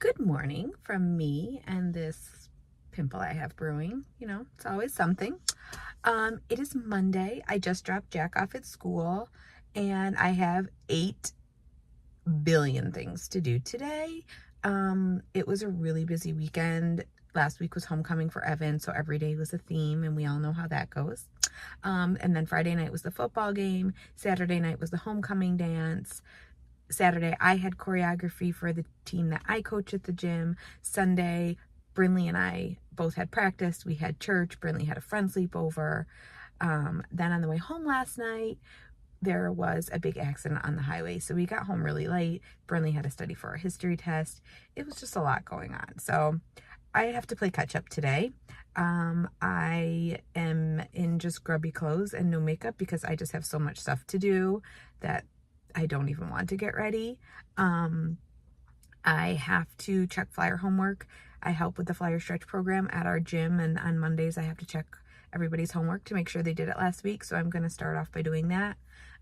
Good morning from me and this pimple I have brewing. You know, it's always something. It is Monday. I just dropped Jack off at school and I have 8 billion things to do today. It was a really busy weekend. Last week was homecoming for Evan, so every day was a theme, and we all know how that goes. And then Friday night was the football game. Saturday night was the homecoming dance. Saturday, I had choreography for the team that I coach at the gym. Sunday, Brinley and I both had practice. We had church. Brinley had a friend sleepover. Then on the way home last night, there was a big accident on the highway. So we got home really late. Brinley had to study for a history test. It was just a lot going on. So I have to play catch up today. I am in just grubby clothes and no makeup because I just have so much stuff to do that I don't even want to get ready. I have to check flyer homework. I help with the flyer stretch program at our gym, and on Mondays I have to check everybody's homework to make sure they did it last week. So I'm going to start off by doing that.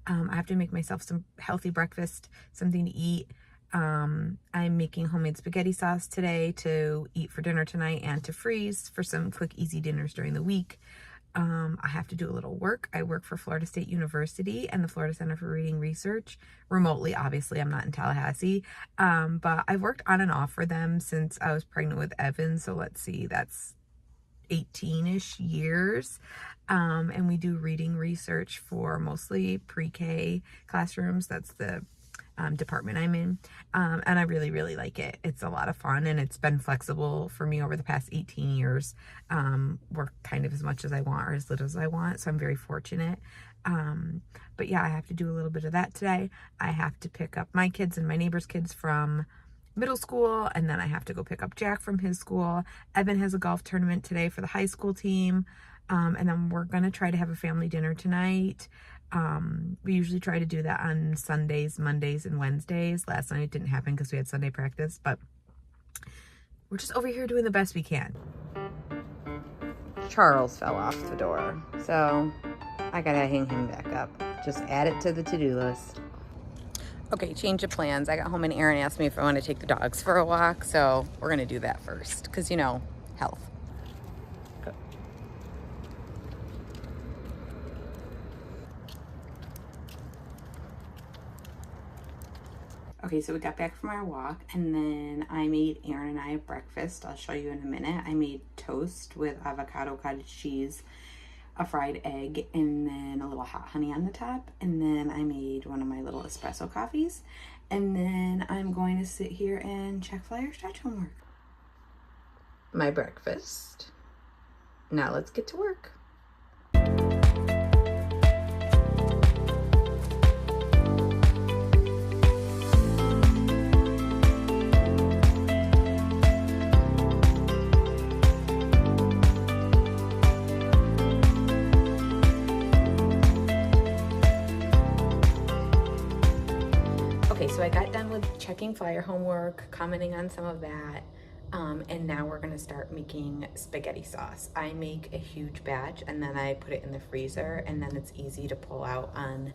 I have to make myself some healthy breakfast, something to eat. I'm making homemade spaghetti sauce today to eat for dinner tonight and to freeze for some quick, easy dinners during the week. I have to do a little work. I work for Florida State University and the Florida Center for Reading Research remotely. Obviously, I'm not in Tallahassee, but I've worked on and off for them since I was pregnant with Evan. So let's see, that's 18-ish years. And we do reading research for mostly pre-K classrooms. That's the department I'm in, and I really, really like it. It's a lot of fun, and it's been flexible for me over the past 18 years. Work kind of as much as I want or as little as I want, so I'm very fortunate. But yeah, I have to do a little bit of that today. I have to pick up my kids and my neighbor's kids from middle school, and then I have to go pick up Jack from his school. Evan has a golf tournament today for the high school team, and then we're gonna try to have a family dinner tonight. We usually try to do that on Sundays, Mondays, and Wednesdays. Last night it didn't happen because we had Sunday practice, but we're just over here doing the best we can. Charles fell off the door, so I gotta hang him back up. Just add it to the to-do list. Okay, change of plans. I got home and Aaron asked me if I want to take the dogs for a walk, so we're gonna do that first because, you know, health. Okay, so we got back from our walk, and then I made Aaron and I a breakfast. I'll show you in a minute. I made toast with avocado, cottage cheese, a fried egg, and then a little hot honey on the top. And then I made one of my little espresso coffees. And then I'm going to sit here and check flyer stretch homework. My breakfast. Now let's get to work. So I got done with checking flyer homework, commenting on some of that, and now we're gonna start making spaghetti sauce. I make a huge batch and then I put it in the freezer, and then it's easy to pull out on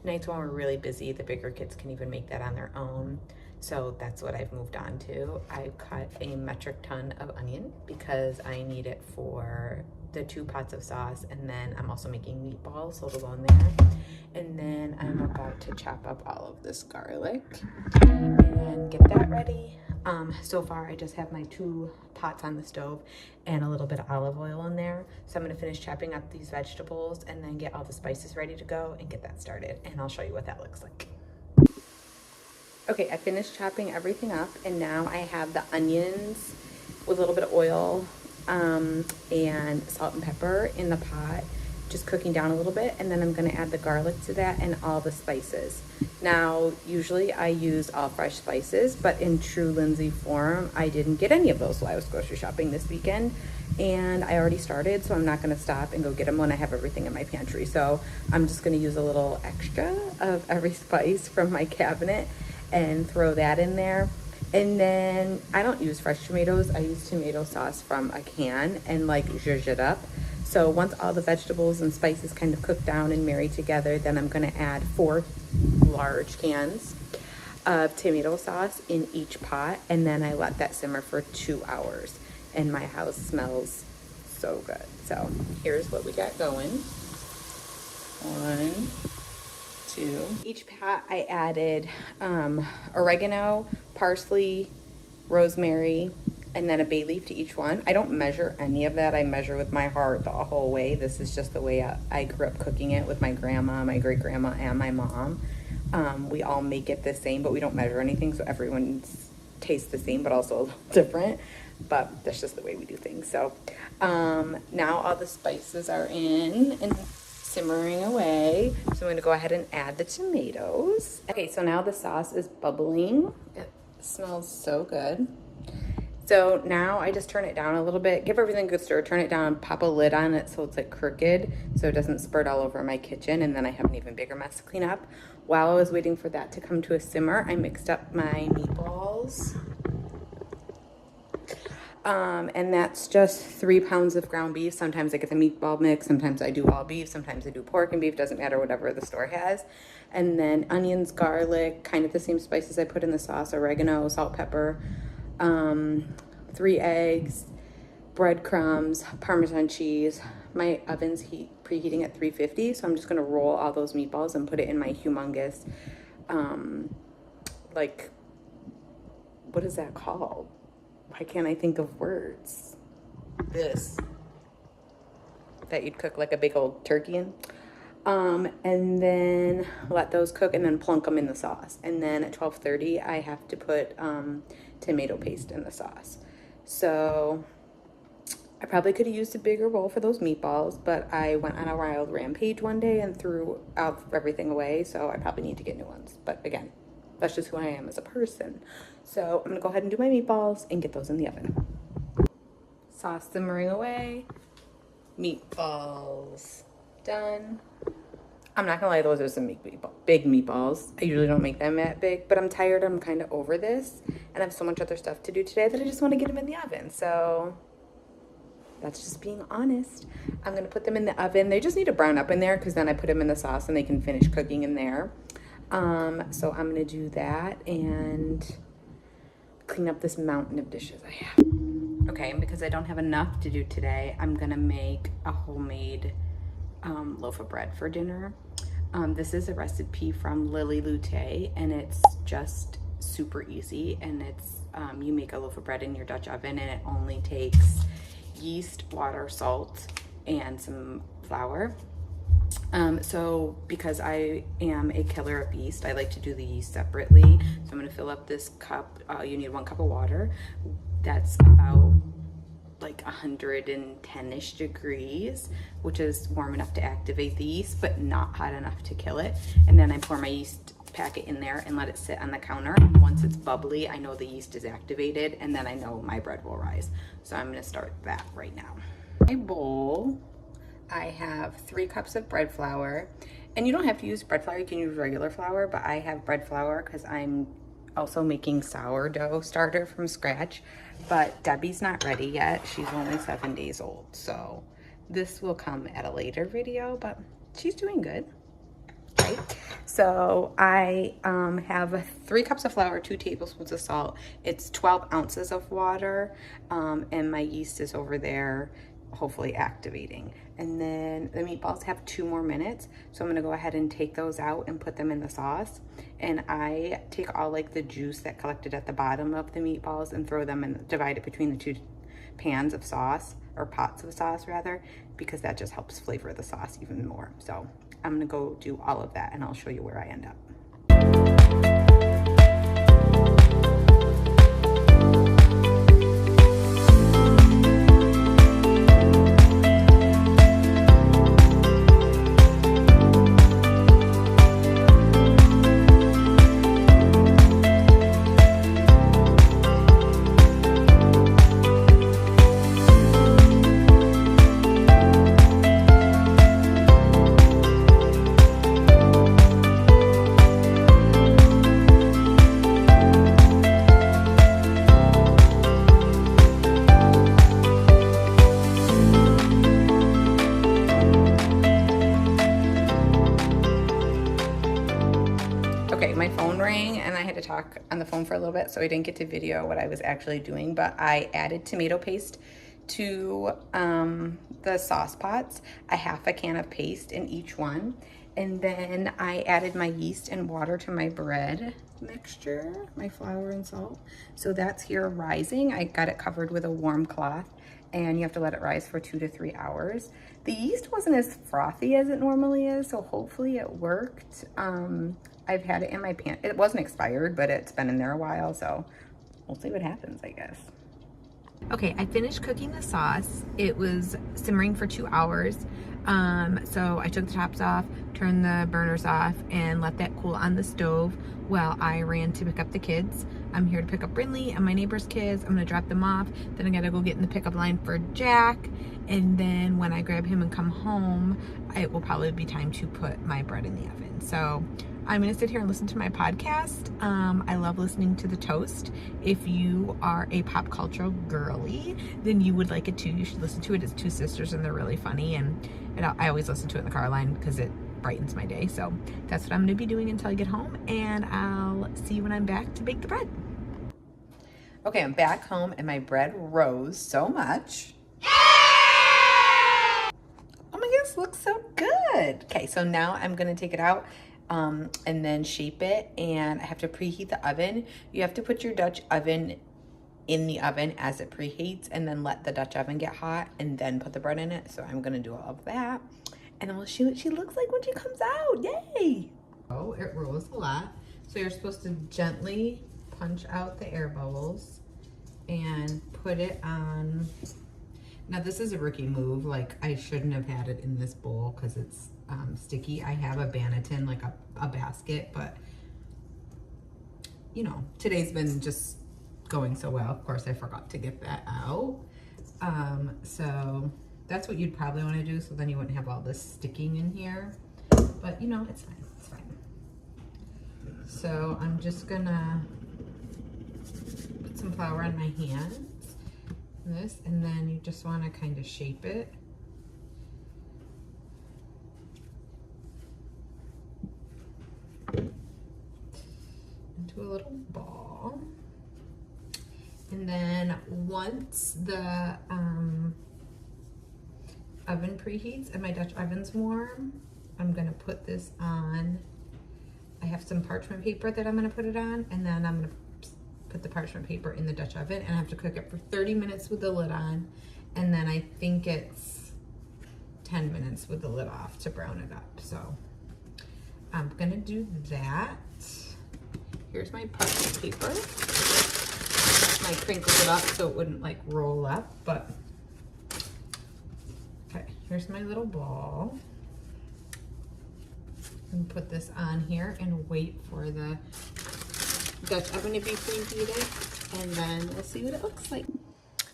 nights when we're really busy. The bigger kids can even make that on their own. So that's what I've moved on to. I cut a metric ton of onion because I need it for the 2 pots of sauce, and then I'm also making meatballs, so it'll go in there. And then I'm about to chop up all of this garlic and get that ready. So far I just have my 2 pots on the stove and a little bit of olive oil in there. So I'm gonna finish chopping up these vegetables and then get all the spices ready to go and get that started. And I'll show you what that looks like. Okay, I finished chopping everything up, and now I have the onions with a little bit of oil and salt and pepper in the pot, just cooking down a little bit, and then I'm gonna add the garlic to that and all the spices. Now, usually I use all fresh spices, but in true Lindsay form, I didn't get any of those while I was grocery shopping this weekend, and I already started, so I'm not gonna stop and go get them when I have everything in my pantry. So I'm just gonna use a little extra of every spice from my cabinet and throw that in there. And then I don't use fresh tomatoes. I use tomato sauce from a can and like zhuzh it up. So once all the vegetables and spices kind of cook down and marry together, then I'm gonna add 4 large cans of tomato sauce in each pot, and then I let that simmer for 2 hours, and my house smells so good. So here's what we got going. 1, 2. Each pot I added oregano, parsley, rosemary, and then a bay leaf to each one. I don't measure any of that. I measure with my heart the whole way. This is just the way I grew up cooking it with my grandma, my great grandma, and my mom. We all make it the same, but we don't measure anything, so everyone's tastes the same, but also a little different. But that's just the way we do things. So now all the spices are in and simmering away. So I'm gonna go ahead and add the tomatoes. Okay, so now the sauce is bubbling. It smells so good. So now I just turn it down a little bit, give everything a good stir, turn it down, pop a lid on it so it's like crooked so it doesn't spurt all over my kitchen, and then I have an even bigger mess to clean up. While I was waiting for that to come to a simmer, I mixed up my meatballs. And that's just 3 pounds of ground beef. Sometimes I get the meatball mix, sometimes I do all beef, sometimes I do pork and beef, doesn't matter, whatever the store has. And then onions, garlic, kind of the same spices I put in the sauce, oregano, salt, pepper, 3 eggs, breadcrumbs, Parmesan cheese. My oven's preheating at 350, so I'm just gonna roll all those meatballs and put it in my humongous, like, what is that called? Why can't I think of words? This. That you'd cook like a big old turkey in. And then let those cook and then plunk them in the sauce. And then at 12:30, I have to put tomato paste in the sauce. So I probably could have used a bigger bowl for those meatballs, but I went on a wild rampage one day and threw out everything away, so I probably need to get new ones. But again, that's just who I am as a person. So I'm gonna go ahead and do my meatballs and get those in the oven. Sauce simmering away. Meatballs done. I'm not gonna lie, those are some big meatballs. I usually don't make them that big, but I'm tired. I'm kind of over this, and I have so much other stuff to do today that I just want to get them in the oven. So that's just being honest. I'm gonna put them in the oven. They just need to brown up in there because then I put them in the sauce and they can finish cooking in there. So I'm gonna do that and clean up this mountain of dishes I have. Okay, and because I don't have enough to do today, I'm gonna make a homemade loaf of bread for dinner. This is a recipe from Lily Lute, and it's just super easy. And it's you make a loaf of bread in your Dutch oven, and it only takes yeast, water, salt, and some flour. So because I am a killer of yeast, I like to do the yeast separately. So I'm gonna fill up this cup. You need 1 cup of water. That's about like 110-ish degrees, which is warm enough to activate the yeast, but not hot enough to kill it. And then I pour my yeast packet in there and let it sit on the counter. Once it's bubbly, I know the yeast is activated, and then I know my bread will rise. So I'm gonna start that right now. My bowl, I have 3 cups of bread flour, and you don't have to use bread flour, you can use regular flour, but I have bread flour because I'm also making sourdough starter from scratch. But Debbie's not ready yet. She's only 7 days old, so this will come at a later video, but she's doing good. Okay, so I have 3 cups of flour, 2 tablespoons of salt. It's 12 ounces of water, and my yeast is over there hopefully activating. And then the meatballs have 2 more minutes, so I'm gonna go ahead and take those out and put them in the sauce. And I take all like the juice that collected at the bottom of the meatballs and throw them and divide it between the 2 pans of sauce, or pots of sauce rather, because that just helps flavor the sauce even more. So I'm gonna go do all of that and I'll show you where I end up. talk on the phone for a little bit, so I didn't get to video what I was actually doing, but I added tomato paste to the sauce pots, a half a can of paste in each one. And then I added my yeast and water to my bread mixture, my flour and salt. So that's here rising. I got it covered with a warm cloth, and you have to let it rise for 2 to 3 hours. The yeast wasn't as frothy as it normally is, so hopefully it worked. I've had it in my pan. It wasn't expired, but it's been in there a while, so we'll see what happens, I guess. Okay, I finished cooking the sauce. It was simmering for 2 hours. So I took the tops off, turned the burners off, and let that cool on the stove while I ran to pick up the kids. I'm here to pick up Brinley and my neighbor's kids. I'm gonna drop them off. Then I gotta go get in the pickup line for Jack. And then when I grab him and come home, it will probably be time to put my bread in the oven. So I'm gonna sit here and listen to my podcast. I love listening to The Toast. If you are a pop culture girly, then you would like it too. You should listen to it. It's two sisters and they're really funny. And I always listen to it in the car line because it brightens my day. So that's what I'm gonna be doing until I get home, and I'll see you when I'm back to bake the bread. Okay, I'm back home and my bread rose so much. Oh my goodness, looks so good. Okay, so now I'm gonna take it out and then shape it, and I have to preheat the oven. You have to put your Dutch oven in the oven as it preheats, and then let the Dutch oven get hot and then put the bread in it. So I'm gonna do all of that, and then we'll see what she looks like when she comes out. Yay! Oh, it rolls a lot. So you're supposed to gently punch out the air bubbles and put it on. Now this is a rookie move. Like, I shouldn't have had it in this bowl because it's sticky. I have a Banneton, like a basket, but you know, today's been just going so well. Of course, I forgot to get that out. So that's what you'd probably want to do, so then you wouldn't have all this sticking in here. But you know, it's fine, it's fine. So I'm just gonna put some flour on my hands, and then you just want to kind of shape it. Into a little ball. And then once the oven preheats and my Dutch oven's warm, I'm gonna put this on. I have some parchment paper that I'm gonna put it on, and then I'm gonna put the parchment paper in the Dutch oven, and I have to cook it for 30 minutes with the lid on, and then I think it's 10 minutes with the lid off to brown it up. So I'm gonna do that. Here's my parchment paper. I crinkled it up so it wouldn't like roll up, but okay, here's my little ball. And put this on here and wait for the Dutch oven to be preheated, and then we'll see what it looks like.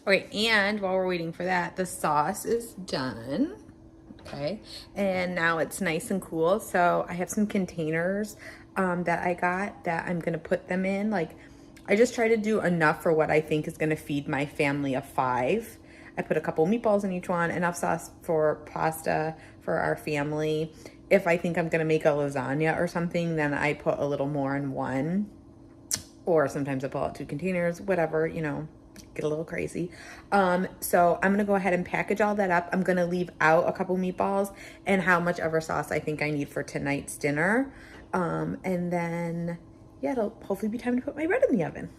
Okay, and while we're waiting for that, the sauce is done. Okay, and now it's nice and cool. So I have some containers that I got that I'm gonna put them in. Like, I just try to do enough for what I think is gonna feed my family of 5. I put a couple meatballs in each one, enough sauce for pasta for our family. If I think I'm gonna make a lasagna or something, then I put a little more in one. Or sometimes I pull out 2 containers, whatever, you know, get a little crazy. So I'm gonna go ahead and package all that up. I'm gonna leave out a couple meatballs and how much ever sauce I think I need for tonight's dinner. And then, yeah, it'll hopefully be time to put my bread in the oven.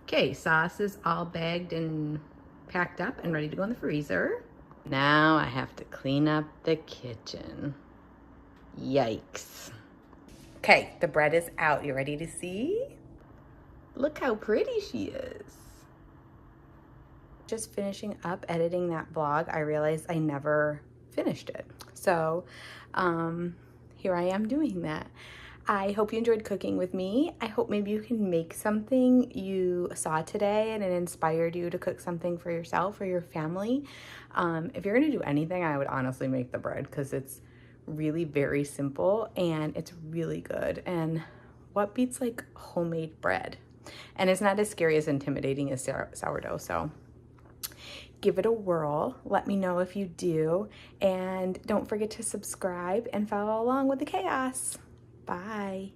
Okay, sauce is all bagged and packed up and ready to go in the freezer. Now I have to clean up the kitchen. Yikes. Okay, the bread is out. You ready to see? Look how pretty she is. Just finishing up editing that vlog, I realized I never finished it. So here I am doing that. I hope you enjoyed cooking with me. I hope maybe you can make something you saw today and it inspired you to cook something for yourself or your family. If you're gonna do anything, I would honestly make the bread because it's really very simple and it's really good. And what beats like homemade bread? And it's not as scary as intimidating as sourdough. So give it a whirl. Let me know if you do. And don't forget to subscribe and follow along with the chaos. Bye.